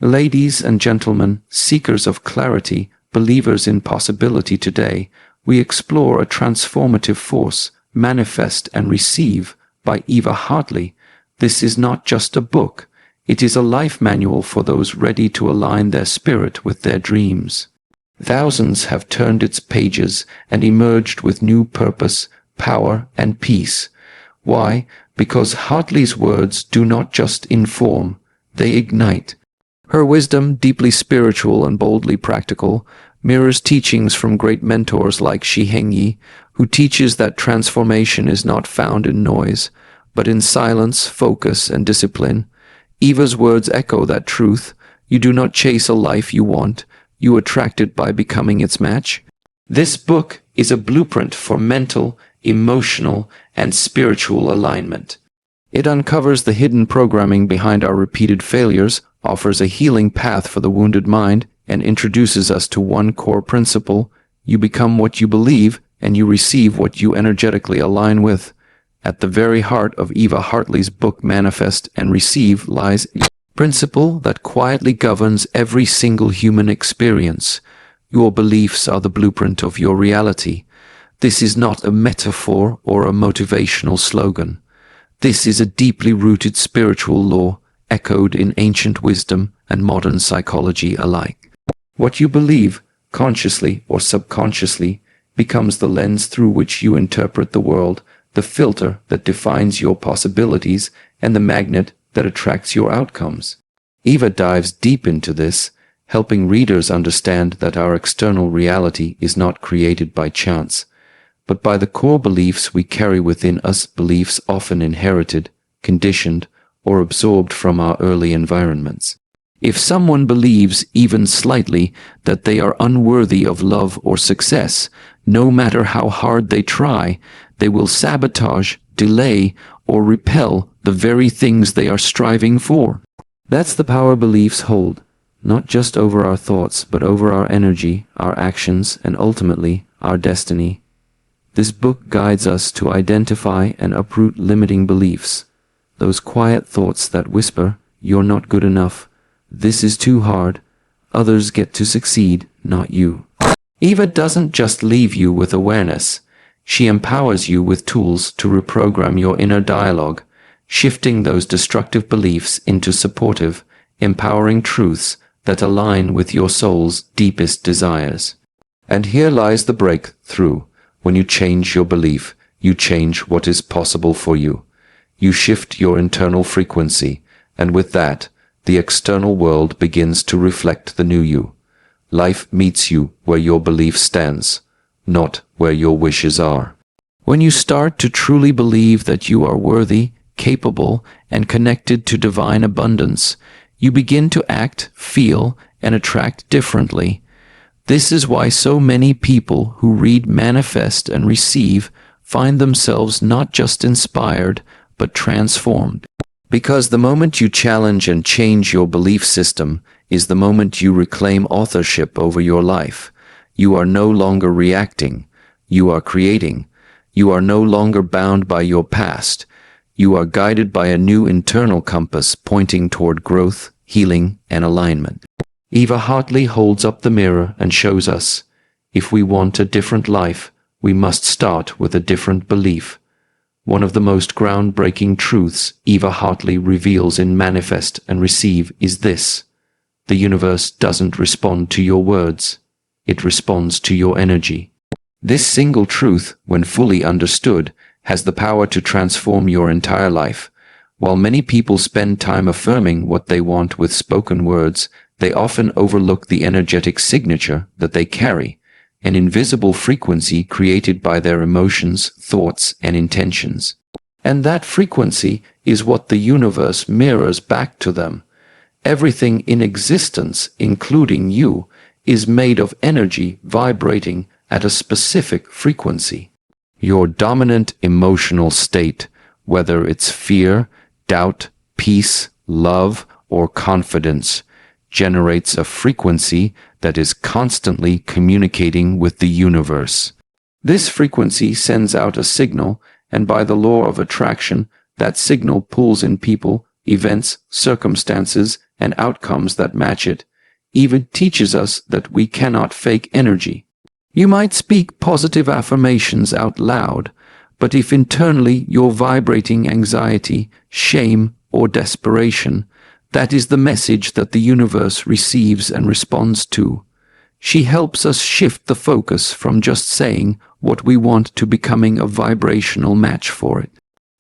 Ladies and gentlemen, seekers of clarity, believers in possibility today, we explore a transformative force, Manifest and Receive, by Eva Hartley. This is not just a book. It is a life manual for those ready to align their spirit with their dreams. Thousands have turned its pages and emerged with new purpose, power, and peace. Why? Because Hartley's words do not just inform, they ignite. Her wisdom, deeply spiritual and boldly practical, mirrors teachings from great mentors like Shi Heng Yi, who teaches that transformation is not found in noise, but in silence, focus, and discipline. Eva's words echo that truth. You do not chase a life you want, you attract it by becoming its match. This book is a blueprint for mental, emotional, and spiritual alignment. It uncovers the hidden programming behind our repeated failures, offers a healing path for the wounded mind, and introduces us to one core principle: you become what you believe, and you receive what you energetically align with. At the very heart of Eva Hartley's book Manifest and Receive lies a principle that quietly governs every single human experience. Your beliefs are the blueprint of your reality. This is not a metaphor or a motivational slogan. This is a deeply rooted spiritual law, echoed in ancient wisdom and modern psychology alike. What you believe, consciously or subconsciously, becomes the lens through which you interpret the world, the filter that defines your possibilities, and the magnet that attracts your outcomes. Eva dives deep into this, helping readers understand that our external reality is not created by chance, but by the core beliefs we carry within us, beliefs often inherited, conditioned, or absorbed from our early environments. If someone believes, even slightly, that they are unworthy of love or success, no matter how hard they try, they will sabotage, delay, or repel the very things they are striving for. That's the power beliefs hold, not just over our thoughts, but over our energy, our actions, and ultimately, our destiny. This book guides us to identify and uproot limiting beliefs, those quiet thoughts that whisper, "You're not good enough. This is too hard. Others get to succeed, not you." Eva doesn't just leave you with awareness. She empowers you with tools to reprogram your inner dialogue, shifting those destructive beliefs into supportive, empowering truths that align with your soul's deepest desires. And here lies the breakthrough. When you change your belief, you change what is possible for you. You shift your internal frequency, and with that, the external world begins to reflect the new you. Life meets you where your belief stands, not where your wishes are. When you start to truly believe that you are worthy, capable, and connected to divine abundance, you begin to act, feel, and attract differently. This is why so many people who read Manifest and Receive find themselves not just inspired, but transformed. Because the moment you challenge and change your belief system is the moment you reclaim authorship over your life. You are no longer reacting. You are creating. You are no longer bound by your past. You are guided by a new internal compass pointing toward growth, healing, and alignment. Eva Hartley holds up the mirror and shows us, if we want a different life, we must start with a different belief. One of the most groundbreaking truths Eva Hartley reveals in Manifest and Receive is this: the universe doesn't respond to your words, it responds to your energy. This single truth, when fully understood, has the power to transform your entire life. While many people spend time affirming what they want with spoken words, they often overlook the energetic signature that they carry, an invisible frequency created by their emotions, thoughts, and intentions. And that frequency is what the universe mirrors back to them. Everything in existence, including you, is made of energy vibrating at a specific frequency. Your dominant emotional state, whether it's fear, doubt, peace, love, or confidence, generates a frequency that is constantly communicating with the universe. This frequency sends out a signal, and by the law of attraction, that signal pulls in people, events, circumstances, and outcomes that match it. Eva teaches us that we cannot fake energy. You might speak positive affirmations out loud, but if internally you're vibrating anxiety, shame, or desperation, that is the message that the universe receives and responds to. She helps us shift the focus from just saying what we want to becoming a vibrational match for it.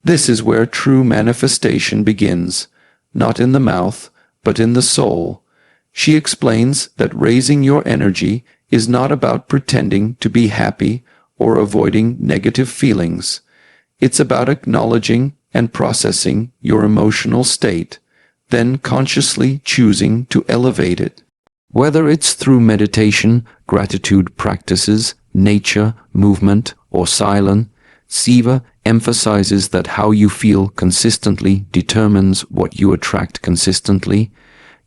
This is where true manifestation begins, not in the mouth, but in the soul. She explains that raising your energy is not about pretending to be happy or avoiding negative feelings. It's about acknowledging and processing your emotional state, then consciously choosing to elevate it. Whether it's through meditation, gratitude practices, nature, movement, or silence, Eva emphasizes that how you feel consistently determines what you attract consistently.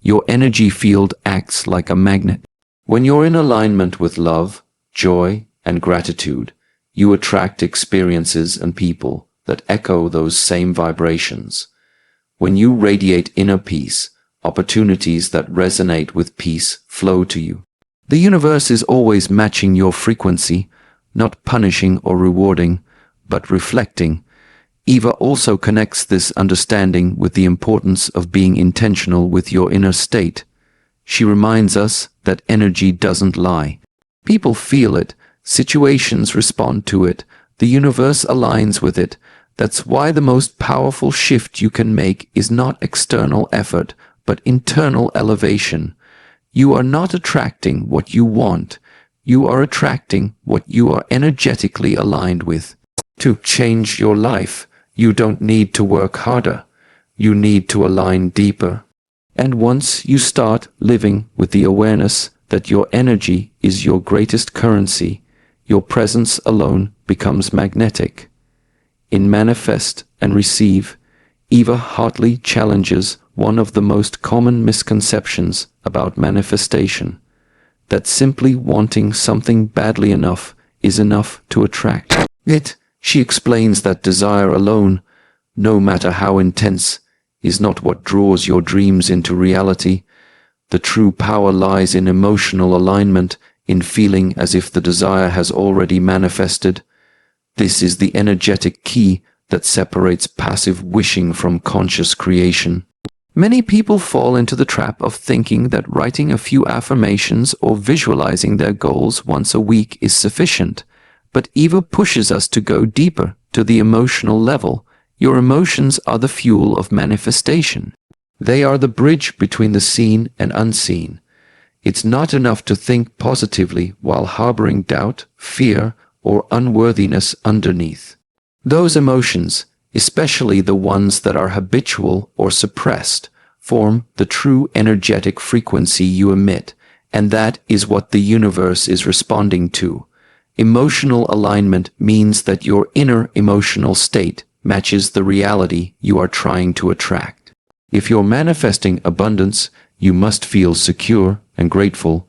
Your energy field acts like a magnet. When you're in alignment with love, joy, and gratitude, you attract experiences and people that echo those same vibrations. When you radiate inner peace, opportunities that resonate with peace flow to you. The universe is always matching your frequency, not punishing or rewarding, but reflecting. Eva also connects this understanding with the importance of being intentional with your inner state. She reminds us that energy doesn't lie. People feel it, situations respond to it, the universe aligns with it. That's why the most powerful shift you can make is not external effort, but internal elevation. You are not attracting what you want. You are attracting what you are energetically aligned with. To change your life, you don't need to work harder. You need to align deeper. And once you start living with the awareness that your energy is your greatest currency, your presence alone becomes magnetic. In Manifest and Receive, Eva Hartley challenges one of the most common misconceptions about manifestation, that simply wanting something badly enough is enough to attract it. She explains that desire alone, no matter how intense, is not what draws your dreams into reality. The true power lies in emotional alignment, in feeling as if the desire has already manifested. This is the energetic key that separates passive wishing from conscious creation. Many people fall into the trap of thinking that writing a few affirmations or visualizing their goals once a week is sufficient. But Eva pushes us to go deeper, to the emotional level. Your emotions are the fuel of manifestation. They are the bridge between the seen and unseen. It's not enough to think positively while harboring doubt, fear, or unworthiness underneath. Those emotions, especially the ones that are habitual or suppressed, form the true energetic frequency you emit, and that is what the universe is responding to. Emotional alignment means that your inner emotional state matches the reality you are trying to attract. If you're manifesting abundance, you must feel secure and grateful.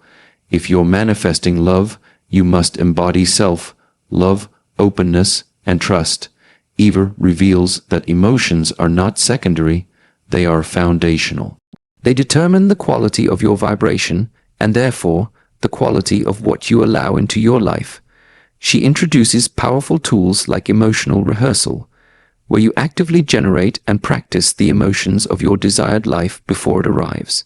If you're manifesting love, you must embody self-love, openness, and trust. Eva reveals that emotions are not secondary, they are foundational. They determine the quality of your vibration and therefore the quality of what you allow into your life. She introduces powerful tools like emotional rehearsal, where you actively generate and practice the emotions of your desired life before it arrives.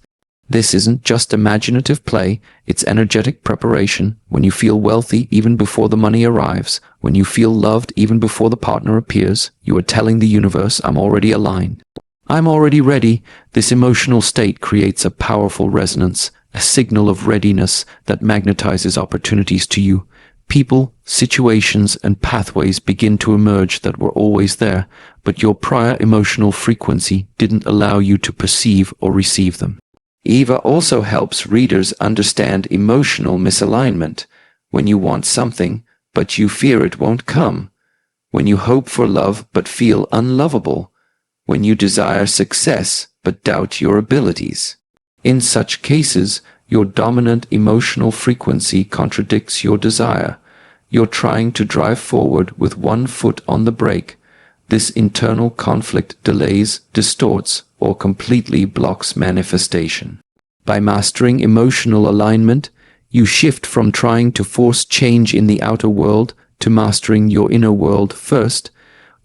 This isn't just imaginative play, it's energetic preparation. When you feel wealthy even before the money arrives, when you feel loved even before the partner appears, you are telling the universe, I'm already aligned. I'm already ready. This emotional state creates a powerful resonance, a signal of readiness that magnetizes opportunities to you. People, situations, and pathways begin to emerge that were always there, but your prior emotional frequency didn't allow you to perceive or receive them. Eva also helps readers understand emotional misalignment. When you want something, but you fear it won't come. When you hope for love, but feel unlovable. When you desire success, but doubt your abilities. In such cases, your dominant emotional frequency contradicts your desire. You're trying to drive forward with one foot on the brake. This internal conflict delays, distorts, or completely blocks manifestation. By mastering emotional alignment, you shift from trying to force change in the outer world to mastering your inner world first,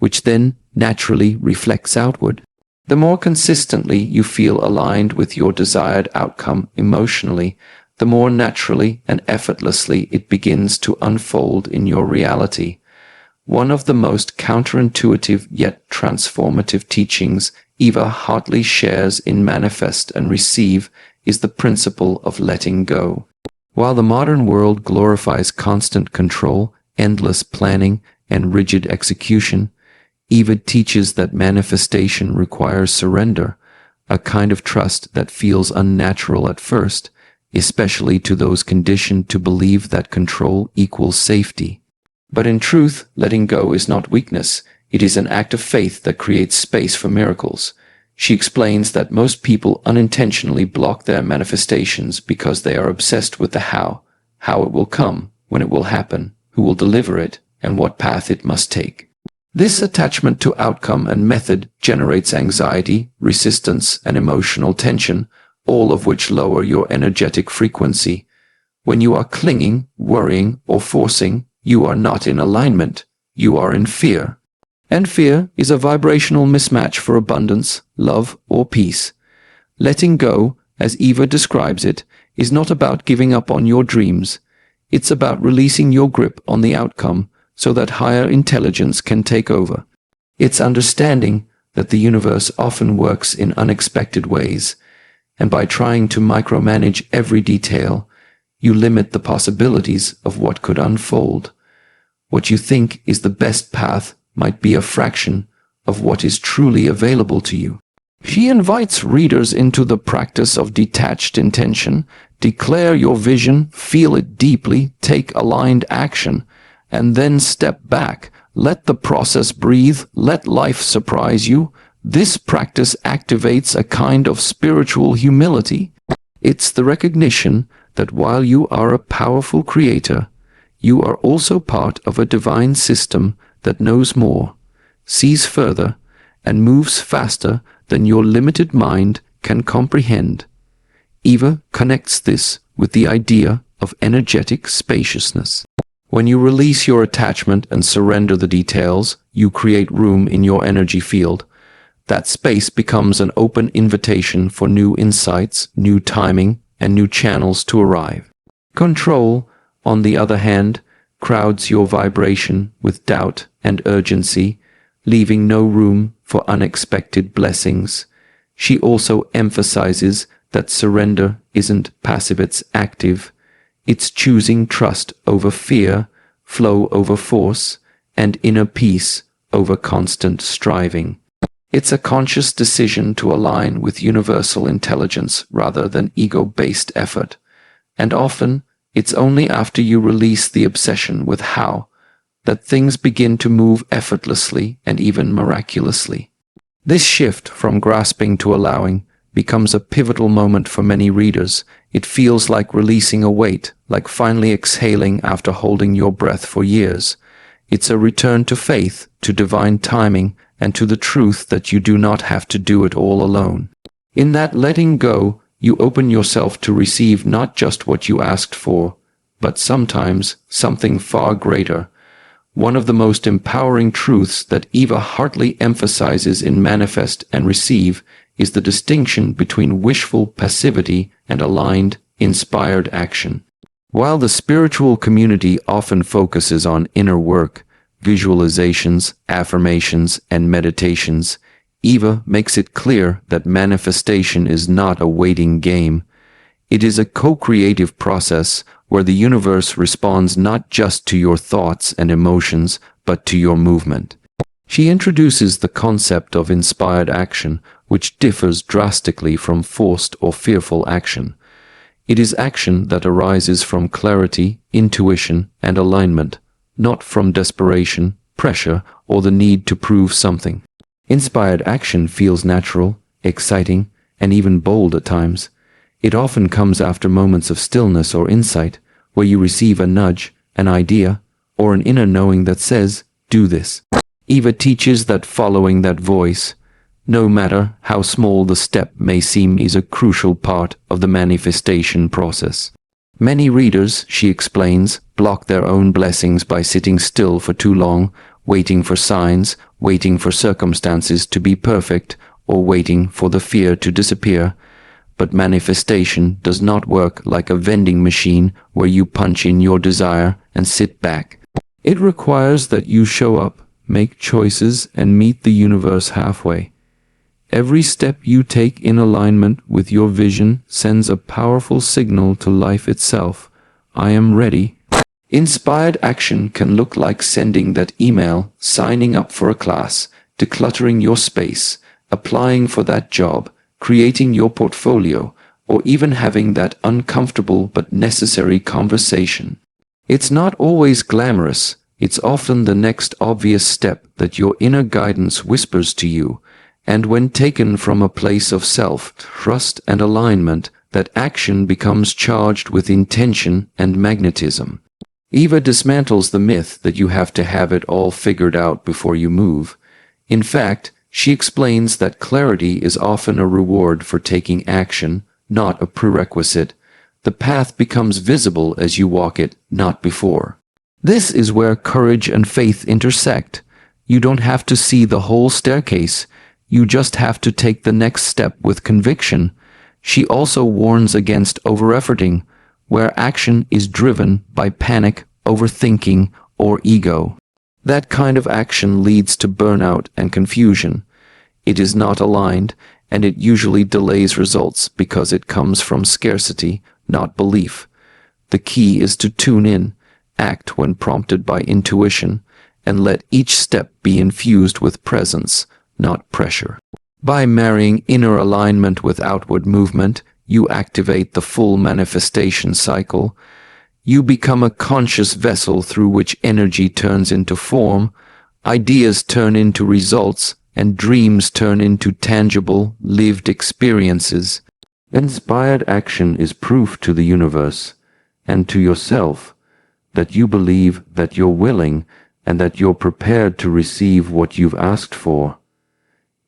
which then naturally reflects outward. The more consistently you feel aligned with your desired outcome emotionally, the more naturally and effortlessly it begins to unfold in your reality. One of the most counterintuitive yet transformative teachings Eva Hartley shares in Manifest and Receive is the principle of letting go. While the modern world glorifies constant control, endless planning, and rigid execution, Eva teaches that manifestation requires surrender, a kind of trust that feels unnatural at first, especially to those conditioned to believe that control equals safety. But in truth, letting go is not weakness. It is an act of faith that creates space for miracles. She explains that most people unintentionally block their manifestations because they are obsessed with the how it will come, when it will happen, who will deliver it, and what path it must take. This attachment to outcome and method generates anxiety, resistance, and emotional tension, all of which lower your energetic frequency. When you are clinging, worrying, or forcing, you are not in alignment. You are in fear. And fear is a vibrational mismatch for abundance, love, or peace. Letting go, as Eva describes it, is not about giving up on your dreams. It's about releasing your grip on the outcome so that higher intelligence can take over. It's understanding that the universe often works in unexpected ways, and by trying to micromanage every detail, you limit the possibilities of what could unfold. What you think is the best path might be a fraction of what is truly available to you. She invites readers into the practice of detached intention. Declare your vision, feel it deeply, take aligned action, and then step back. Let the process breathe. Let life surprise you. This practice activates a kind of spiritual humility. It's the recognition that while you are a powerful creator, you are also part of a divine system that knows more, sees further, and moves faster than your limited mind can comprehend. Eva connects this with the idea of energetic spaciousness. When you release your attachment and surrender the details, you create room in your energy field. That space becomes an open invitation for new insights, new timing, and new channels to arrive. Control, on the other hand, crowds your vibration with doubt and urgency, leaving no room for unexpected blessings. She also emphasizes that surrender isn't passive, it's active. It's choosing trust over fear, flow over force, and inner peace over constant striving. It's a conscious decision to align with universal intelligence rather than ego-based effort. And often, it's only after you release the obsession with how that things begin to move effortlessly and even miraculously. This shift from grasping to allowing becomes a pivotal moment for many readers. It feels like releasing a weight, like finally exhaling after holding your breath for years. It's a return to faith, to divine timing, and to the truth that you do not have to do it all alone. In that letting go, you open yourself to receive not just what you asked for, but sometimes something far greater. One of the most empowering truths that Eva Hartley emphasizes in Manifest and Receive is the distinction between wishful passivity and aligned, inspired action. While the spiritual community often focuses on inner work, visualizations, affirmations, and meditations, Eva makes it clear that manifestation is not a waiting game. It is a co-creative process where the universe responds not just to your thoughts and emotions, but to your movement. She introduces the concept of inspired action, which differs drastically from forced or fearful action. It is action that arises from clarity, intuition, and alignment, not from desperation, pressure, or the need to prove something. Inspired action feels natural, exciting, and even bold at times. It often comes after moments of stillness or insight, where you receive a nudge, an idea, or an inner knowing that says, "Do this." Eva teaches that following that voice, no matter how small the step may seem, is a crucial part of the manifestation process. Many readers, she explains, block their own blessings by sitting still for too long, waiting for signs, waiting for circumstances to be perfect, or waiting for the fear to disappear. But manifestation does not work like a vending machine where you punch in your desire and sit back. It requires that you show up, make choices, and meet the universe halfway. Every step you take in alignment with your vision sends a powerful signal to life itself. I am ready. Inspired action can look like sending that email, signing up for a class, decluttering your space, applying for that job, creating your portfolio, or even having that uncomfortable but necessary conversation. It's not always glamorous. It's often the next obvious step that your inner guidance whispers to you, and when taken from a place of self-trust and alignment, that action becomes charged with intention and magnetism. Eva dismantles the myth that you have to have it all figured out before you move. In fact, she explains that clarity is often a reward for taking action, not a prerequisite. The path becomes visible as you walk it, not before. This is where courage and faith intersect. You don't have to see the whole staircase. You just have to take the next step with conviction. She also warns against over-efforting, where action is driven by panic, overthinking, or ego. That kind of action leads to burnout and confusion. It is not aligned, and it usually delays results because it comes from scarcity, not belief. The key is to tune in, act when prompted by intuition, and let each step be infused with presence, not pressure. By marrying inner alignment with outward movement, you activate the full manifestation cycle. You become a conscious vessel through which energy turns into form, ideas turn into results, and dreams turn into tangible, lived experiences. Inspired action is proof to the universe and to yourself that you believe, that you're willing, and that you're prepared to receive what you've asked for.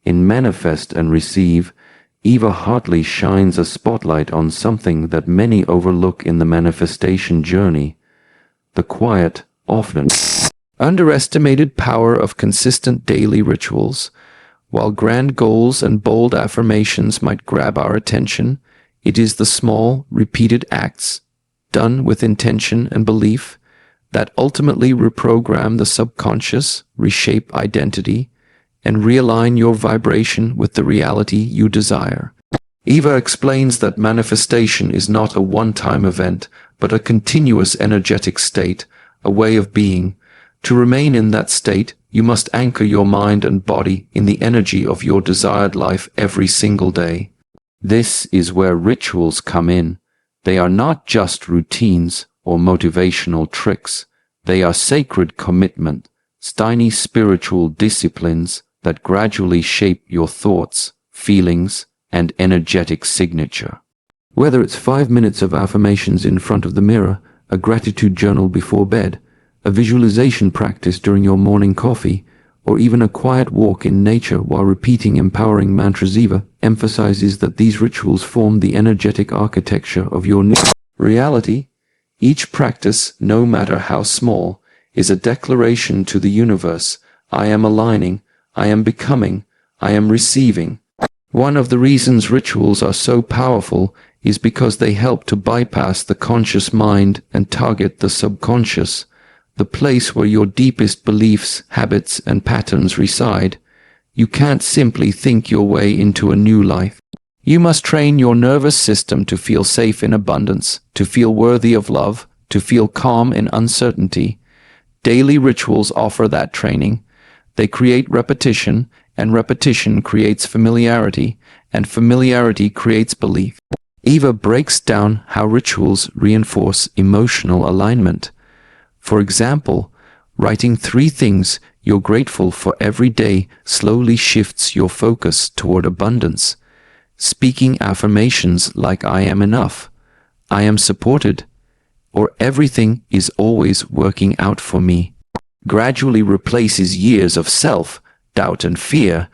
In Manifest and Receive, Eva Hartley shines a spotlight on something that many overlook in the manifestation journey: the quiet, often underestimated power of consistent daily rituals. While grand goals and bold affirmations might grab our attention, it is the small, repeated acts, done with intention and belief, that ultimately reprogram the subconscious, reshape identity, and realign your vibration with the reality you desire. Eva explains that manifestation is not a one-time event, but a continuous energetic state, a way of being. To remain in that state, you must anchor your mind and body in the energy of your desired life every single day. This is where rituals come in. They are not just routines or motivational tricks. They are sacred commitment, tiny spiritual disciplines that gradually shape your thoughts, feelings, and energetic signature. Whether it's 5 minutes of affirmations in front of the mirror, a gratitude journal before bed, a visualization practice during your morning coffee, or even a quiet walk in nature while repeating empowering mantras, Eva emphasizes that these rituals form the energetic architecture of your new reality. Each practice, no matter how small, is a declaration to the universe: I am aligning, I am becoming, I am receiving. One of the reasons rituals are so powerful is because they help to bypass the conscious mind and target the subconscious, the place where your deepest beliefs, habits, and patterns reside. You can't simply think your way into a new life. You must train your nervous system to feel safe in abundance, to feel worthy of love, to feel calm in uncertainty. Daily rituals offer that training. They create repetition, and repetition creates familiarity, and familiarity creates belief. Eva breaks down how rituals reinforce emotional alignment. For example, writing 3 things you're grateful for every day slowly shifts your focus toward abundance. Speaking affirmations like I am enough, I am supported, or everything is always working out for me gradually replaces years of self-doubt and fear.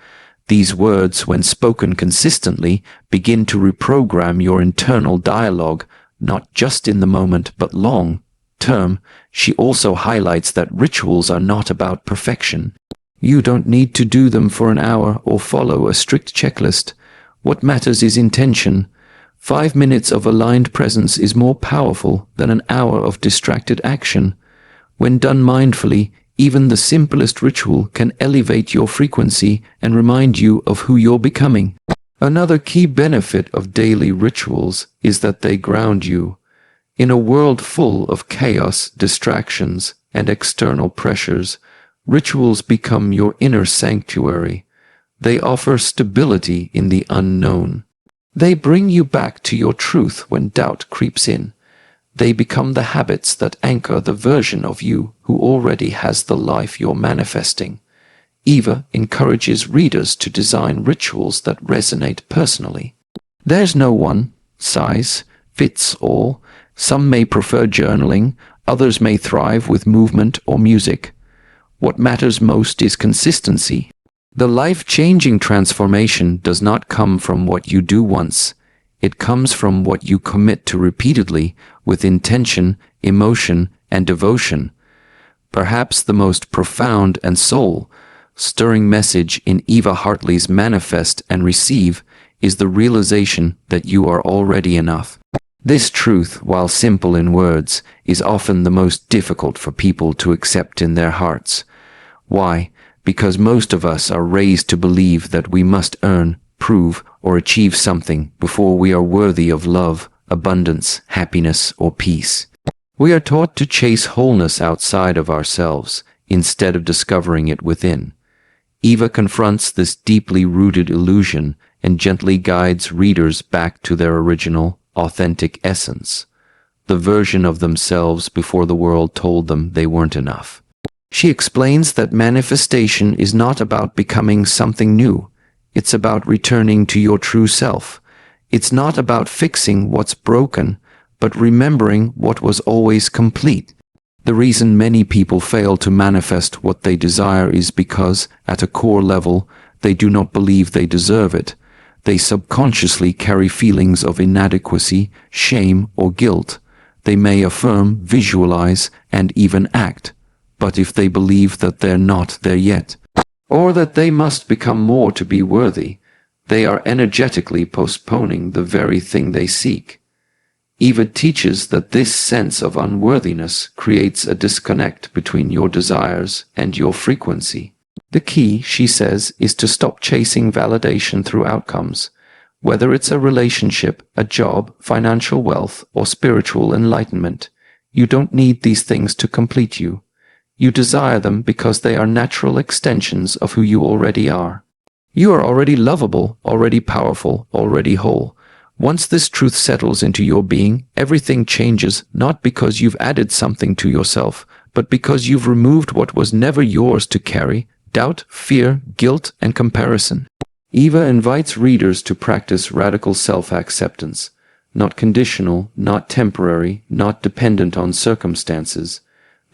These words, when spoken consistently, begin to reprogram your internal dialogue, not just in the moment but long term. She also highlights that rituals are not about perfection. You don't need to do them for an hour or follow a strict checklist. What matters is intention. 5 minutes of aligned presence is more powerful than an hour of distracted action. When done mindfully, even the simplest ritual can elevate your frequency and remind you of who you're becoming. Another key benefit of daily rituals is that they ground you. In a world full of chaos, distractions, and external pressures, rituals become your inner sanctuary. They offer stability in the unknown. They bring you back to your truth when doubt creeps in. They become the habits that anchor the version of you who already has the life you're manifesting. Eva encourages readers to design rituals that resonate personally. There's no one size fits all. Some may prefer journaling, others may thrive with movement or music. What matters most is consistency. The life-changing transformation does not come from what you do once. It comes from what you commit to repeatedly, with intention, emotion, and devotion. Perhaps the most profound and soul-stirring message in Eva Hartley's Manifest and Receive is the realization that you are already enough. This truth, while simple in words, is often the most difficult for people to accept in their hearts. Why? Because most of us are raised to believe that we must earn, prove, or achieve something before we are worthy of love, abundance, happiness, or peace. We are taught to chase wholeness outside of ourselves, instead of discovering it within. Eva confronts this deeply rooted illusion and gently guides readers back to their original, authentic essence, the version of themselves before the world told them they weren't enough. She explains that manifestation is not about becoming something new. It's about returning to your true self. It's not about fixing what's broken, but remembering what was always complete. The reason many people fail to manifest what they desire is because, at a core level, they do not believe they deserve it. They subconsciously carry feelings of inadequacy, shame, or guilt. They may affirm, visualize, and even act. But if they believe that they're not there yet, or that they must become more to be worthy, they are energetically postponing the very thing they seek. Eva teaches that this sense of unworthiness creates a disconnect between your desires and your frequency. The key, she says, is to stop chasing validation through outcomes. Whether it's a relationship, a job, financial wealth, or spiritual enlightenment, you don't need these things to complete you. You desire them because they are natural extensions of who you already are. You are already lovable, already powerful, already whole. Once this truth settles into your being, everything changes, not because you've added something to yourself, but because you've removed what was never yours to carry: doubt, fear, guilt, and comparison. Eva invites readers to practice radical self-acceptance, not conditional, not temporary, not dependent on circumstances,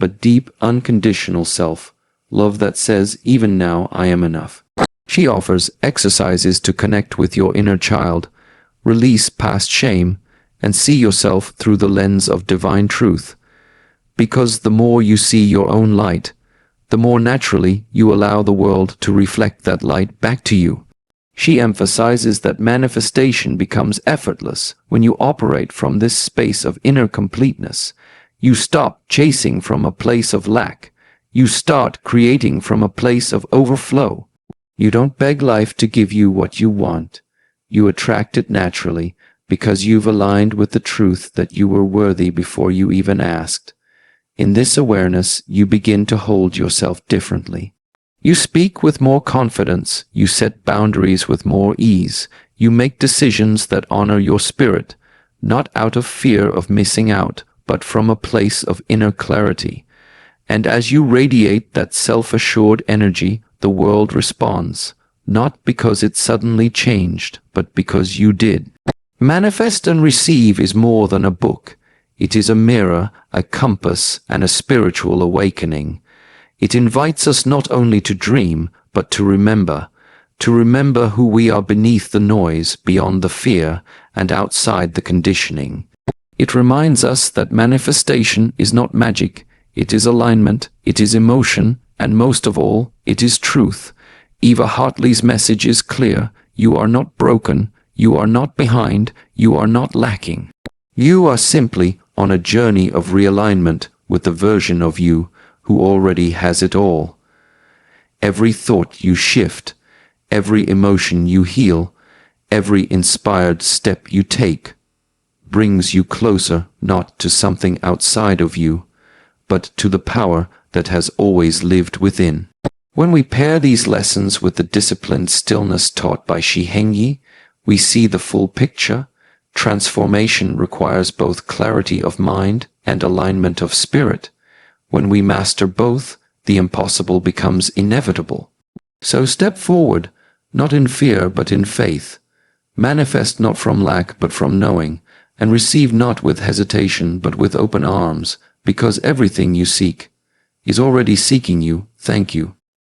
but deep, unconditional self-love that says, even now, I am enough. She offers exercises to connect with your inner child, release past shame, and see yourself through the lens of divine truth. Because the more you see your own light, the more naturally you allow the world to reflect that light back to you. She emphasizes that manifestation becomes effortless when you operate from this space of inner completeness. You stop chasing from a place of lack. You start creating from a place of overflow. You don't beg life to give you what you want. You attract it naturally because you've aligned with the truth that you were worthy before you even asked. In this awareness, you begin to hold yourself differently. You speak with more confidence. You set boundaries with more ease. You make decisions that honor your spirit, not out of fear of missing out, but from a place of inner clarity. And as you radiate that self-assured energy, the world responds, not because it suddenly changed, but because you did. Manifest and Receive is more than a book. It is a mirror, a compass, and a spiritual awakening. It invites us not only to dream, but to remember to remember who we are beneath the noise, beyond the fear, and outside the conditioning. It reminds us that manifestation is not magic, it is alignment, it is emotion, and most of all, it is truth. Eva Hartley's message is clear: you are not broken, you are not behind, you are not lacking. You are simply on a journey of realignment with the version of you who already has it all. Every thought you shift, every emotion you heal, every inspired step you take, brings you closer not to something outside of you, but to the power that has always lived within. When we pair these lessons with the disciplined stillness taught by Shi Heng Yi, we see the full picture. Transformation requires both clarity of mind and alignment of spirit. When we master both, the impossible becomes inevitable. So step forward, not in fear but in faith. Manifest not from lack but from knowing, and receive not with hesitation but with open arms, because everything you seek is already seeking you. Thank you.